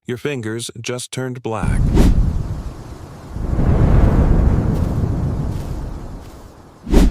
Your fingers just turned black.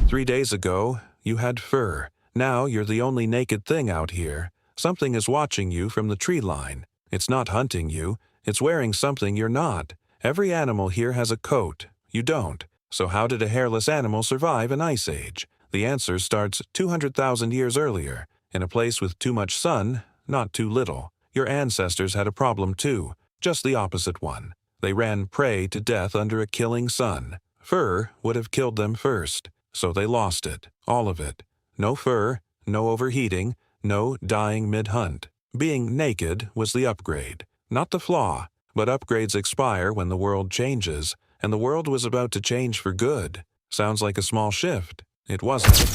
Three days ago, you had fur. Now you're the only naked thing out here. Something is watching you from the tree line. It's not hunting you. It's wearing something you're not. Every animal here has a coat. You don't. So how did a hairless animal survive an ice age? The answer starts 200,000 years earlier, in a place with too much sun, not too little. Your ancestors had a problem too, just the opposite one. They ran prey to death under a killing sun. Fur would have killed them first, so they lost it, all of it. No fur, no overheating, no dying mid-hunt. Being naked was the upgrade, not the flaw, but upgrades expire when the world changes, and the world was about to change for good. Sounds like a small shift. It wasn't.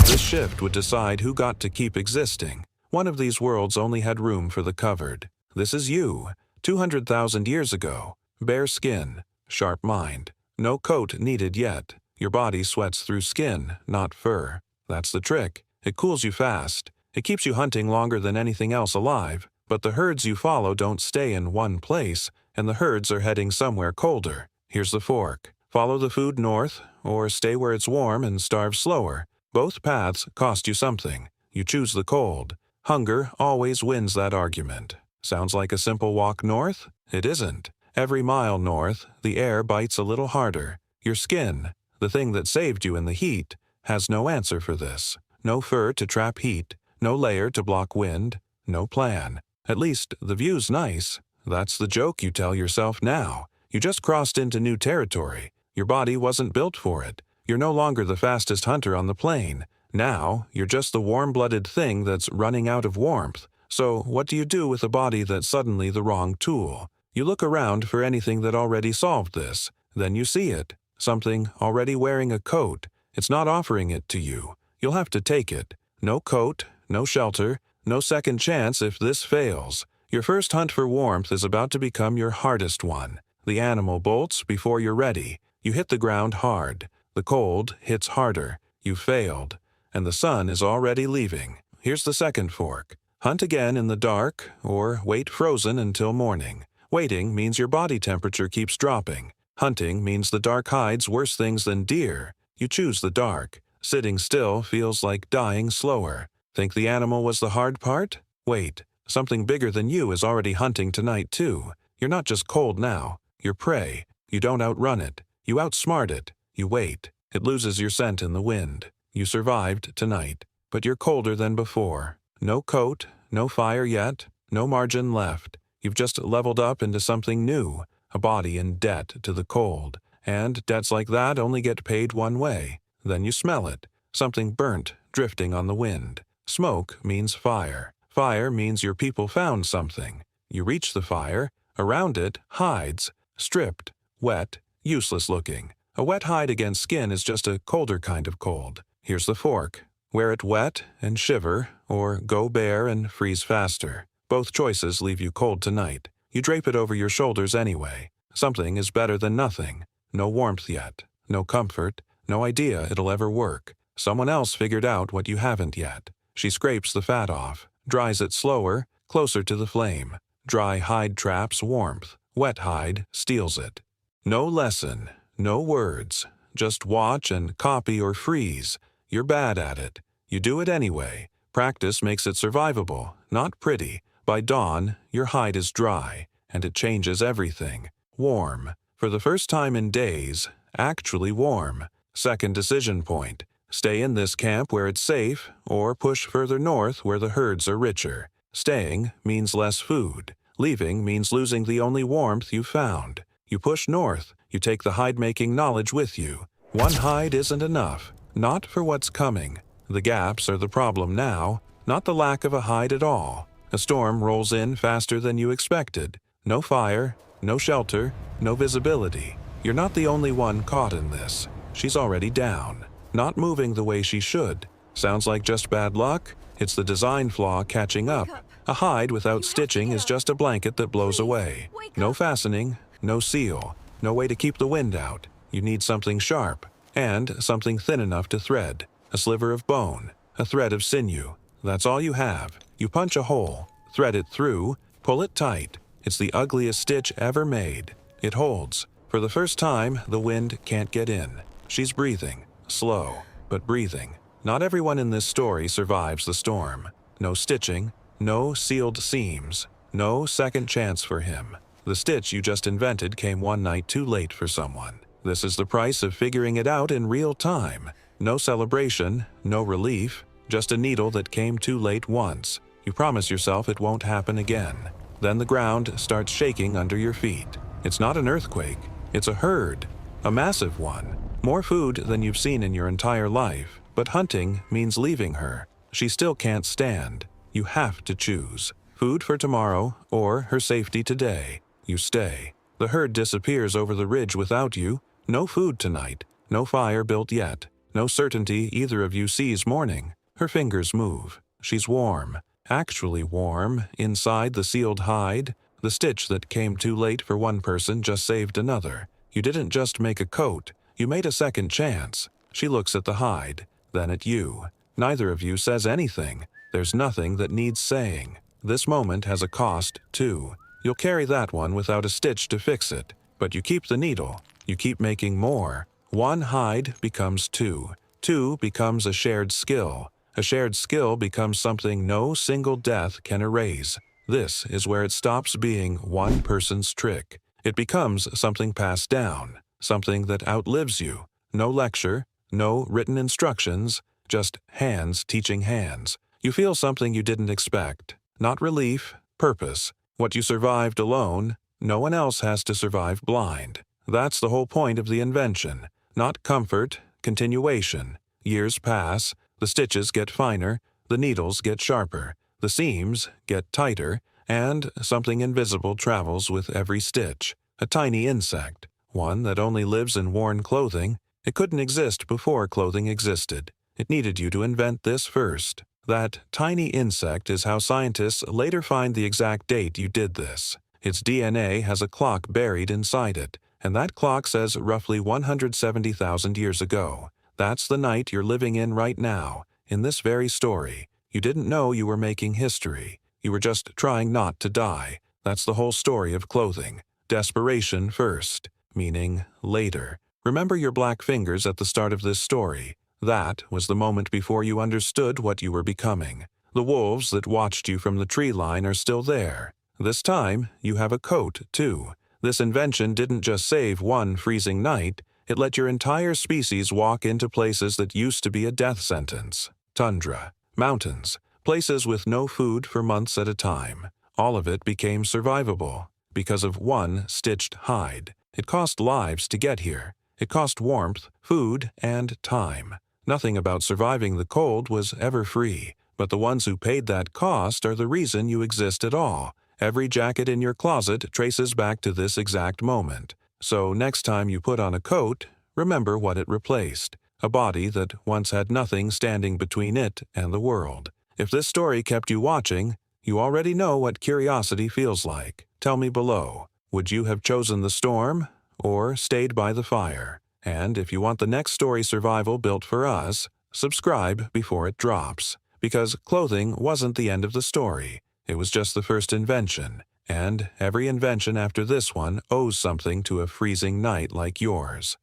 This shift would decide who got to keep existing. One of these worlds only had room for the covered. This is you, 200,000 years ago. Bare skin, sharp mind. No coat needed yet. Your body sweats through skin, not fur. That's the trick. It cools you fast. It keeps you hunting longer than anything else alive. But the herds you follow don't stay in one place, and the herds are heading somewhere colder. Here's the fork. Follow the food north, or stay where it's warm and starve slower. Both paths cost you something. You choose the cold. Hunger always wins that argument. Sounds like a simple walk north? It isn't. Every mile north, the air bites a little harder. Your skin, the thing that saved you in the heat, has no answer for this. No fur to trap heat, no layer to block wind, no plan. At least the view's nice. That's the joke you tell yourself now. You just crossed into new territory. Your body wasn't built for it. You're no longer the fastest hunter on the plain. Now, you're just the warm-blooded thing that's running out of warmth. So, what do you do with a body that's suddenly the wrong tool? You look around for anything that already solved this. Then you see it. Something already wearing a coat. It's not offering it to you. You'll have to take it. No coat, no shelter, no second chance if this fails. Your first hunt for warmth is about to become your hardest one. The animal bolts before you're ready. You hit the ground hard. The cold hits harder. You failed. And the sun is already leaving. Here's the second fork. Hunt again in the dark, or wait frozen until morning. Waiting means your body temperature keeps dropping. Hunting means the dark hides worse things than deer. You choose the dark. Sitting still feels like dying slower. Think the animal was the hard part? Wait. Something bigger than you is already hunting tonight too. You're not just cold now. You're prey. You don't outrun it. You outsmart it. You wait. It loses your scent in the wind. You survived tonight, but you're colder than before. No coat, no fire yet, no margin left. You've just leveled up into something new, a body in debt to the cold. And debts like that only get paid one way. Then you smell it, something burnt, drifting on the wind. Smoke means fire. Fire means your people found something. You reach the fire. Around it, hides, stripped, wet, useless looking. A wet hide against skin is just a colder kind of cold. Here's the fork. Wear it wet and shiver, or go bare and freeze faster. Both choices leave you cold tonight. You drape it over your shoulders anyway. Something is better than nothing. No warmth yet. No comfort. No idea it'll ever work. Someone else figured out what you haven't yet. She scrapes the fat off, dries it slower, closer to the flame. Dry hide traps warmth. Wet hide steals it. No lesson. No words. Just watch and copy or freeze. You're bad at it. You do it anyway. Practice makes it survivable, not pretty. By dawn, your hide is dry, and it changes everything. Warm. For the first time in days, actually warm. Second decision point. Stay in this camp where it's safe, or push further north where the herds are richer. Staying means less food. Leaving means losing the only warmth you found. You push north. You take the hide-making knowledge with you. One hide isn't enough. Not for what's coming. The gaps are the problem now, not the lack of a hide at all. A storm rolls in faster than you expected. No fire, no shelter, no visibility. You're not the only one caught in this. she's already down, not moving the way she should. Sounds like just bad luck? It's the design flaw catching up. A hide without stitching is just a blanket that blows away. No fastening, no seal, no way to keep the wind out. You need something sharp, and something thin enough to thread. A sliver of bone, a thread of sinew. That's all you have. You punch a hole, thread it through, pull it tight. It's the ugliest stitch ever made. It holds. For the first time, the wind can't get in. She's breathing, slow, but breathing. Not everyone in this story survives the storm. No stitching, no sealed seams, no second chance for him. The stitch you just invented came one night too late for someone. This is the price of figuring it out in real time. No celebration, no relief, just a needle that came too late once. You promise yourself it won't happen again. Then the ground starts shaking under your feet. It's not an earthquake, it's a herd, a massive one. More food than you've seen in your entire life, but hunting means leaving her. She still can't stand. You have to choose. Food for tomorrow or her safety today. You stay. The herd disappears over the ridge without you. No food tonight, no fire built yet. No certainty either of you sees morning. Her fingers move. She's warm, actually warm, inside the sealed hide. The stitch that came too late for one person just saved another. You didn't just make a coat, you made a second chance. She looks at the hide, then at you. Neither of you says anything. There's nothing that needs saying. This moment has a cost, too. You'll carry that one without a stitch to fix it. But you keep the needle. You keep making more. One hide becomes two. Two becomes a shared skill. A shared skill becomes something no single death can erase. This is where it stops being one person's trick. It becomes something passed down, something that outlives you. No lecture, no written instructions, just hands teaching hands. You feel something you didn't expect. Not relief, purpose. What you survived alone, no one else has to survive blind. That's the whole point of the invention. Not comfort, continuation. Years pass, the stitches get finer, the needles get sharper, the seams get tighter, and something invisible travels with every stitch. A tiny insect, one that only lives in worn clothing. It couldn't exist before clothing existed. It needed you to invent this first. That tiny insect is how scientists later find the exact date you did this. Its DNA has a clock buried inside it, and that clock says roughly 170,000 years ago. That's the night you're living in right now, in this very story. You didn't know you were making history. You were just trying not to die. That's the whole story of clothing. Desperation first, meaning later. Remember your black fingers at the start of this story. That was the moment before you understood what you were becoming. The wolves that watched you from the tree line are still there. This time, you have a coat, too. This invention didn't just save one freezing night, it let your entire species walk into places that used to be a death sentence. Tundra, mountains, places with no food for months at a time. All of it became survivable because of one stitched hide. It cost lives to get here. It cost warmth, food, and time. Nothing about surviving the cold was ever free, but the ones who paid that cost are the reason you exist at all. Every jacket in your closet traces back to this exact moment. So next time you put on a coat, remember what it replaced. A body that once had nothing standing between it and the world. If this story kept you watching, you already know what curiosity feels like. Tell me below, would you have chosen the storm or stayed by the fire? And if you want the next story survival built for us, subscribe before it drops. Because clothing wasn't the end of the story. It was just the first invention. And every invention after this one owes something to a freezing night like yours.